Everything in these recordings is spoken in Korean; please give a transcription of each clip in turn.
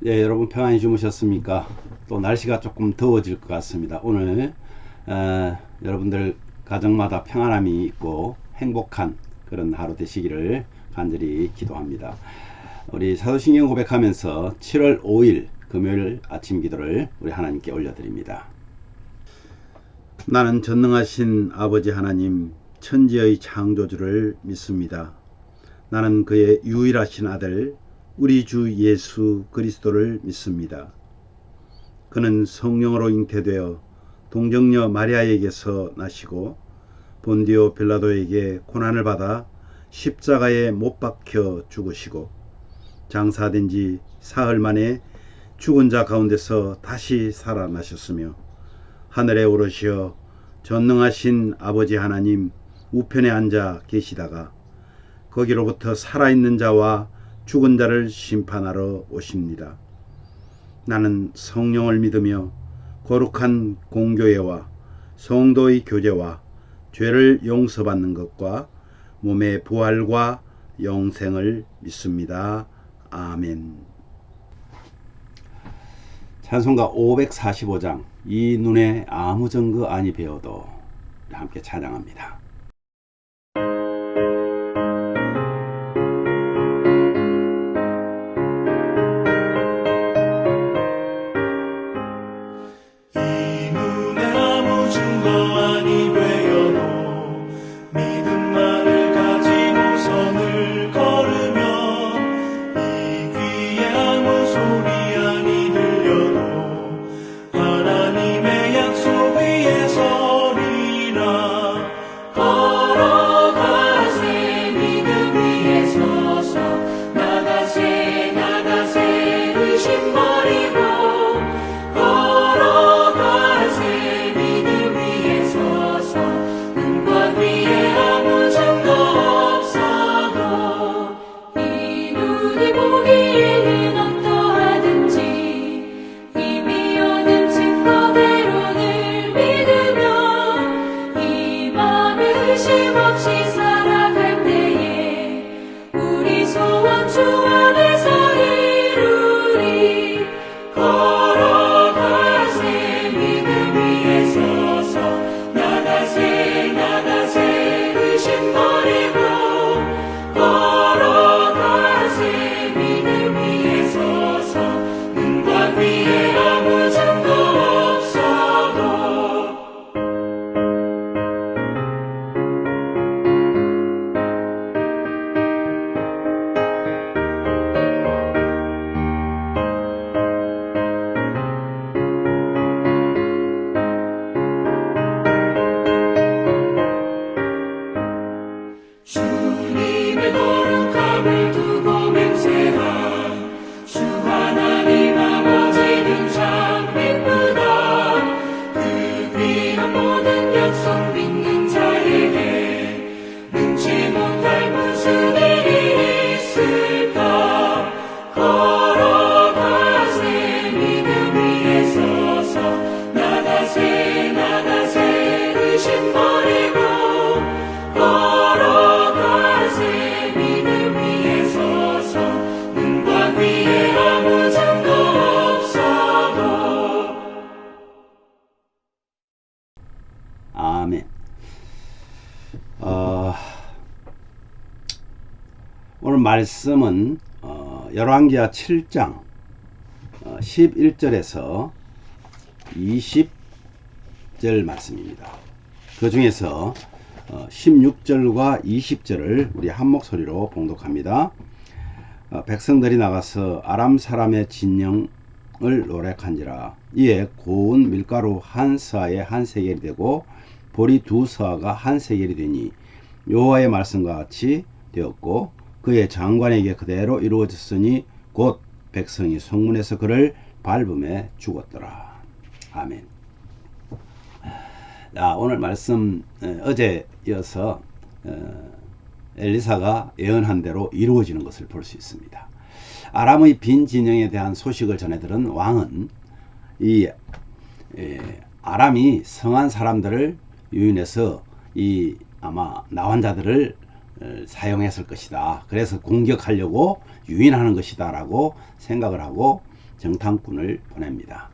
예, 여러분 평안히 주무셨습니까? 또 날씨가 조금 더워질 것 같습니다. 오늘 여러분들 가정마다 평안함이 있고 행복한 그런 하루 되시기를 간절히 기도합니다. 우리 사도신경 고백하면서 7월 5일 금요일 아침 기도를 우리 하나님께 올려드립니다. 나는 전능하신 아버지 하나님 천지의 창조주를 믿습니다. 나는 그의 유일하신 아들 우리 주 예수 그리스도를 믿습니다. 그는 성령으로 잉태되어 동정녀 마리아에게서 나시고 본디오 빌라도에게 고난을 받아 십자가에 못 박혀 죽으시고 장사된 지 사흘 만에 죽은 자 가운데서 다시 살아나셨으며 하늘에 오르시어 전능하신 아버지 하나님 우편에 앉아 계시다가 거기로부터 살아있는 자와 죽은 자를 심판하러 오십니다. 나는 성령을 믿으며 거룩한 공교회와 성도의 교제와 죄를 용서받는 것과 몸의 부활과 영생을 믿습니다. 아멘. 찬송가 545장 이 눈에 아무 증거 아니 배워도 함께 찬양합니다. 아멘. 오늘 말씀은 열왕기하 7장 11절에서 20절 말씀입니다. 그 중에서 16절과 20절을 우리 한 목소리로 봉독합니다. 백성들이 나가서 아람 사람의 진영을 노력한지라 이에 고운 밀가루 한 서아에 한 세겔이 되고 보리 두 서아가 한 세겔이 되니 여호와의 말씀과 같이 되었고 그의 장관에게 그대로 이루어졌으니 곧 백성이 성문에서 그를 밟음에 죽었더라. 아멘. 오늘 말씀 어제 이어서 엘리사가 예언한 대로 이루어지는 것을 볼 수 있습니다. 아람의 빈 진영에 대한 소식을 전해 들은 왕은 이 아람이 성한 사람들을 유인해서 이 아마 나환자들을 사용했을 것이다. 그래서 공격하려고 유인하는 것이다 라고 생각을 하고 정탐꾼을 보냅니다.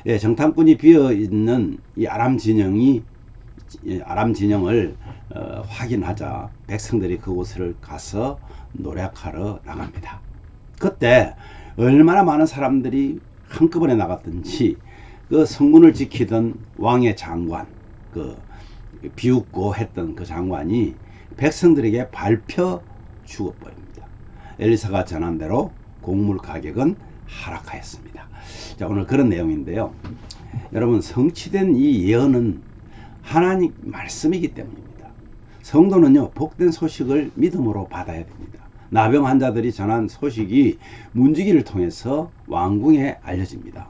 예, 정탐꾼이 비어있는 이 아람 진영을 확인하자 백성들이 그곳을 가서 노력하러 나갑니다. 그때 얼마나 많은 사람들이 한꺼번에 나갔든지 그 성문을 지키던 왕의 장관, 그 비웃고 했던 그 장관이 백성들에게 밟혀 죽어버립니다. 엘리사가 전한 대로 곡물 가격은 하락하였습니다. 자, 오늘 그런 내용인데요. 여러분, 성취된 이 예언은 하나님 말씀이기 때문입니다. 성도는요, 복된 소식을 믿음으로 받아야 됩니다. 나병 환자들이 전한 소식이 문지기를 통해서 왕궁에 알려집니다.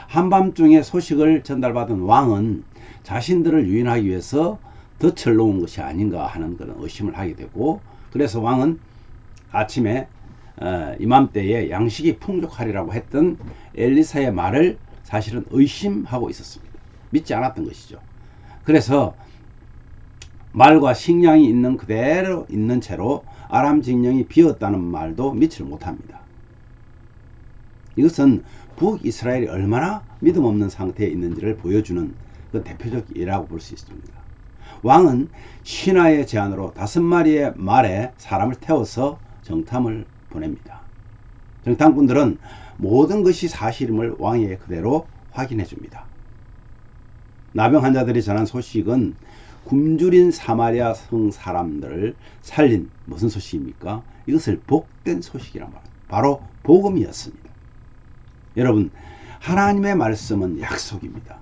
한밤중에 소식을 전달받은 왕은 자신들을 유인하기 위해서 덫을 놓은 것이 아닌가 하는 그런 의심을 하게 되고, 그래서 왕은 아침에 이맘때에 양식이 풍족하리라고 했던 엘리사의 말을 사실은 의심하고 있었습니다. 믿지 않았던 것이죠. 그래서 말과 식량이 있는 그대로 있는 채로 아람 진영이 비었다는 말도 믿지를 못합니다. 이것은 북이스라엘이 얼마나 믿음 없는 상태에 있는지를 보여주는 그 대표적 예라고 볼 수 있습니다. 왕은 신하의 제안으로 5마리의 말에 사람을 태워서 정탐을 보냅니다. 정탐꾼들은 모든 것이 사실임을 왕에게 그대로 확인해 줍니다. 나병 환자들이 전한 소식은 굶주린 사마리아 성 사람들을 살린 무슨 소식입니까? 이것을 복된 소식이란 말입니다. 바로 복음이었습니다. 여러분, 하나님의 말씀은 약속입니다.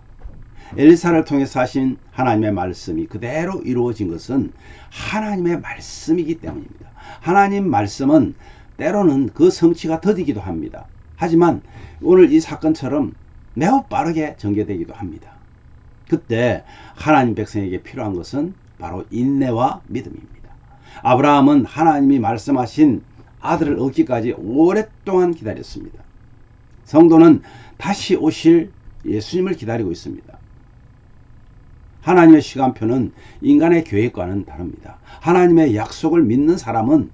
엘리사를 통해서 하신 하나님의 말씀이 그대로 이루어진 것은 하나님의 말씀이기 때문입니다. 하나님 말씀은 때로는 그 성취가 더디기도 합니다. 하지만 오늘 이 사건처럼 매우 빠르게 전개되기도 합니다. 그때 하나님 백성에게 필요한 것은 바로 인내와 믿음입니다. 아브라함은 하나님이 말씀하신 아들을 얻기까지 오랫동안 기다렸습니다. 성도는 다시 오실 예수님을 기다리고 있습니다. 하나님의 시간표는 인간의 계획과는 다릅니다. 하나님의 약속을 믿는 사람은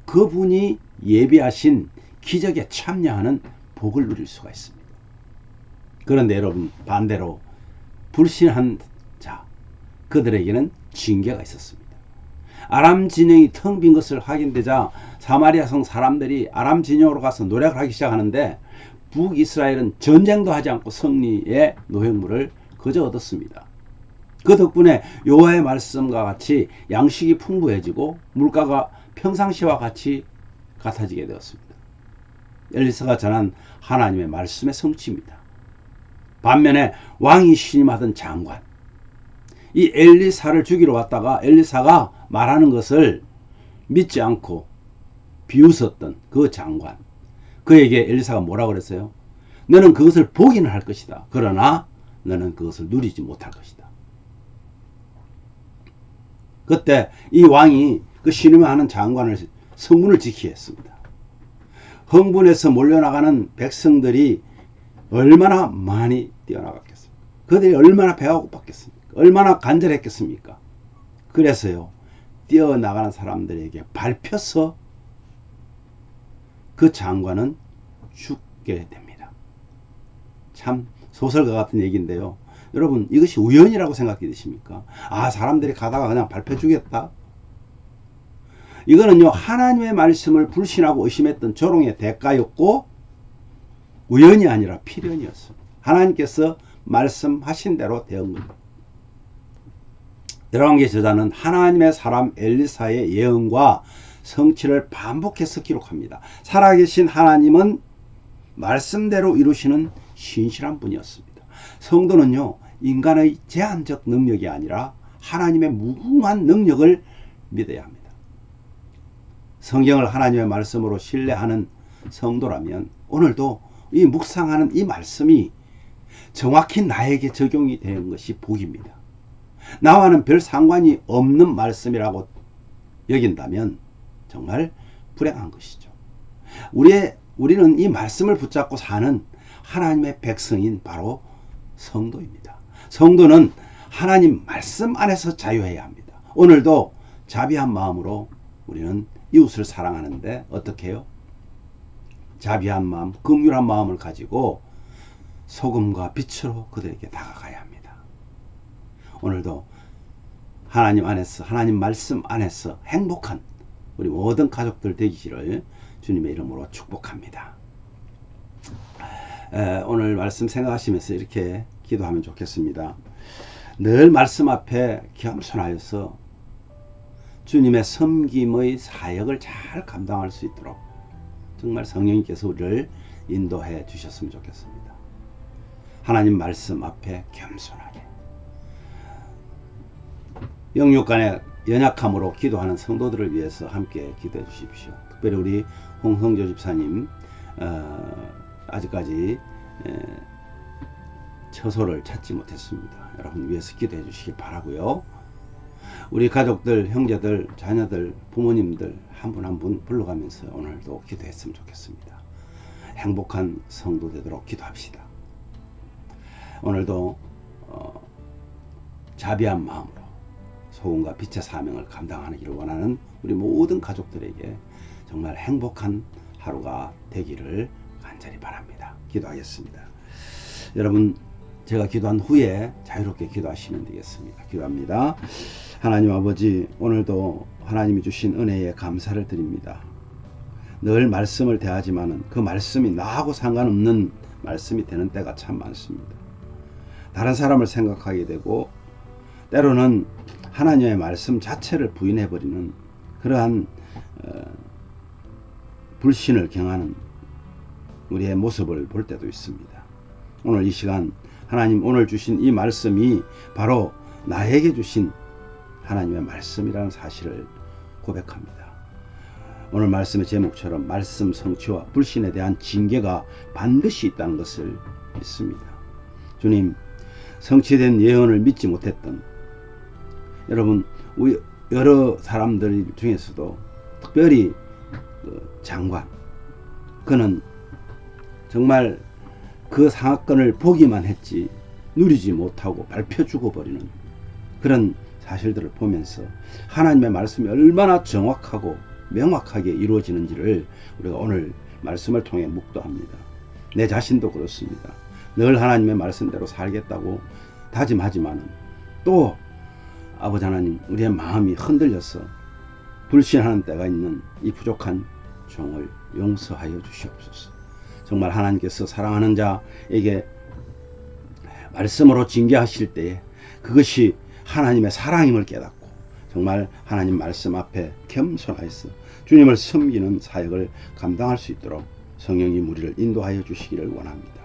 그분이 예비하신 기적에 참여하는 복을 누릴 수가 있습니다. 그런데 여러분, 반대로 불신한 자, 그들에게는 징계가 있었습니다. 아람 진영이 텅 빈 것을 확인되자 사마리아 성 사람들이 아람 진영으로 가서 노력을 하기 시작하는데, 북이스라엘은 전쟁도 하지 않고 승리의 노획물을 그저 얻었습니다. 그 덕분에 여호와의 말씀과 같이 양식이 풍부해지고 물가가 평상시와 같이 같아지게 되었습니다. 엘리사가 전한 하나님의 말씀의 성취입니다. 반면에 왕이 신임하던 장관, 이 엘리사를 죽이러 왔다가 엘리사가 말하는 것을 믿지 않고 비웃었던 그 장관, 그에게 엘리사가 뭐라고 그랬어요? 너는 그것을 보기는 할 것이다. 그러나 너는 그것을 누리지 못할 것이다. 그때 이 왕이 그 신임하는 장관을 성문을 지키게 했습니다. 흥분해서 몰려나가는 백성들이 얼마나 많이 뛰어나갔겠습니까? 그들이 얼마나 배가 고팠겠습니까? 얼마나 간절했겠습니까? 그래서요, 뛰어나가는 사람들에게 밟혀서 그 장관은 죽게 됩니다. 참 소설과 같은 얘기인데요. 여러분, 이것이 우연이라고 생각이 드십니까? 아, 사람들이 가다가 그냥 밟혀 주겠다? 이거는요, 하나님의 말씀을 불신하고 의심했던 조롱의 대가였고, 우연이 아니라 필연이었습니다. 하나님께서 말씀하신 대로 되었는 겁니다. 열왕기 저자는 하나님의 사람 엘리사의 예언과 성취를 반복해서 기록합니다. 살아계신 하나님은 말씀대로 이루시는 신실한 분이었습니다. 성도는요, 인간의 제한적 능력이 아니라 하나님의 무궁한 능력을 믿어야 합니다. 성경을 하나님의 말씀으로 신뢰하는 성도라면 오늘도 이 묵상하는 이 말씀이 정확히 나에게 적용이 되는 것이 복입니다. 나와는 별 상관이 없는 말씀이라고 여긴다면 정말 불행한 것이죠. 우리는 이 말씀을 붙잡고 사는 하나님의 백성인 바로 성도입니다. 성도는 하나님 말씀 안에서 자유해야 합니다. 오늘도 자비한 마음으로 우리는 이웃을 사랑하는데 어떻게 해요? 자비한 마음, 긍휼한 마음을 가지고 소금과 빛으로 그들에게 다가가야 합니다. 오늘도 하나님 안에서, 하나님 말씀 안에서 행복한 우리 모든 가족들 되기를 주님의 이름으로 축복합니다. 오늘 말씀 생각하시면서 이렇게 기도하면 좋겠습니다. 늘 말씀 앞에 겸손하여서 주님의 섬김의 사역을 잘 감당할 수 있도록 정말 성령님께서 우리를 인도해 주셨으면 좋겠습니다. 하나님 말씀 앞에 겸손하게, 영육 간의 연약함으로 기도하는 성도들을 위해서 함께 기도해 주십시오. 특별히 우리 홍성조 집사님 아직까지 처소를 찾지 못했습니다. 여러분 위해서 기도해 주시기 바라고요. 우리 가족들, 형제들, 자녀들, 부모님들 한 분 한 분 불러가면서 오늘도 기도했으면 좋겠습니다. 행복한 성도 되도록 기도합시다. 오늘도 자비한 마음으로 소금과 빛의 사명을 감당하기를 원하는 우리 모든 가족들에게 정말 행복한 하루가 되기를 간절히 바랍니다. 기도하겠습니다. 여러분, 제가 기도한 후에 자유롭게 기도하시면 되겠습니다. 기도합니다. 하나님 아버지, 오늘도 하나님이 주신 은혜에 감사를 드립니다. 늘 말씀을 대하지만은 그 말씀이 나하고 상관없는 말씀이 되는 때가 참 많습니다. 다른 사람을 생각하게 되고 때로는 하나님의 말씀 자체를 부인해버리는 그러한 불신을 경하는 우리의 모습을 볼 때도 있습니다. 오늘 이 시간 하나님 오늘 주신 이 말씀이 바로 나에게 주신 하나님의 말씀이라는 사실을 고백합니다. 오늘 말씀의 제목처럼 말씀 성취와 불신에 대한 징계가 반드시 있다는 것을 믿습니다. 주님, 성취된 예언을 믿지 못했던 여러분, 여러 사람들 중에서도 특별히 장관, 그는 정말 그 사건을 보기만 했지 누리지 못하고 밟혀 죽어버리는 그런 사실들을 보면서 하나님의 말씀이 얼마나 정확하고 명확하게 이루어지는지를 우리가 오늘 말씀을 통해 묵도합니다. 내 자신도 그렇습니다. 늘 하나님의 말씀대로 살겠다고 다짐하지만 또 아버지 하나님, 우리의 마음이 흔들려서 불신하는 때가 있는 이 부족한 종을 용서하여 주시옵소서. 정말 하나님께서 사랑하는 자에게 말씀으로 징계하실 때에 그것이 하나님의 사랑임을 깨닫고 정말 하나님 말씀 앞에 겸손하여서 주님을 섬기는 사역을 감당할 수 있도록 성령이 우리를 인도하여 주시기를 원합니다.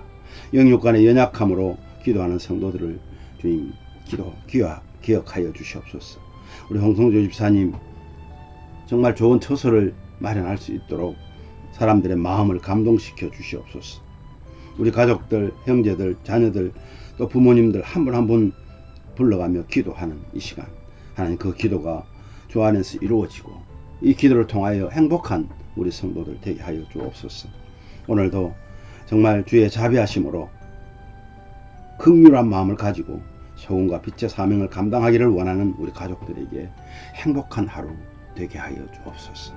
영육 간의 연약함으로 기도하는 성도들을 주님 기억하여 주시옵소서. 우리 홍성조 집사님 정말 좋은 처소를 마련할 수 있도록 사람들의 마음을 감동시켜 주시옵소서. 우리 가족들, 형제들, 자녀들, 또 부모님들 한 분 한 분 불러가며 기도하는 이 시간, 하나님 그 기도가 주 안에서 이루어지고 이 기도를 통하여 행복한 우리 성도들 되게 하여 주옵소서. 오늘도 정말 주의 자비하심으로 긍휼한 마음을 가지고 소금과 빛의 사명을 감당하기를 원하는 우리 가족들에게 행복한 하루 되게 하여 주옵소서.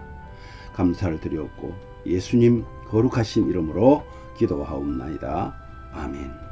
감사를 드리옵고 예수님 거룩하신 이름으로 기도하옵나이다. 아멘.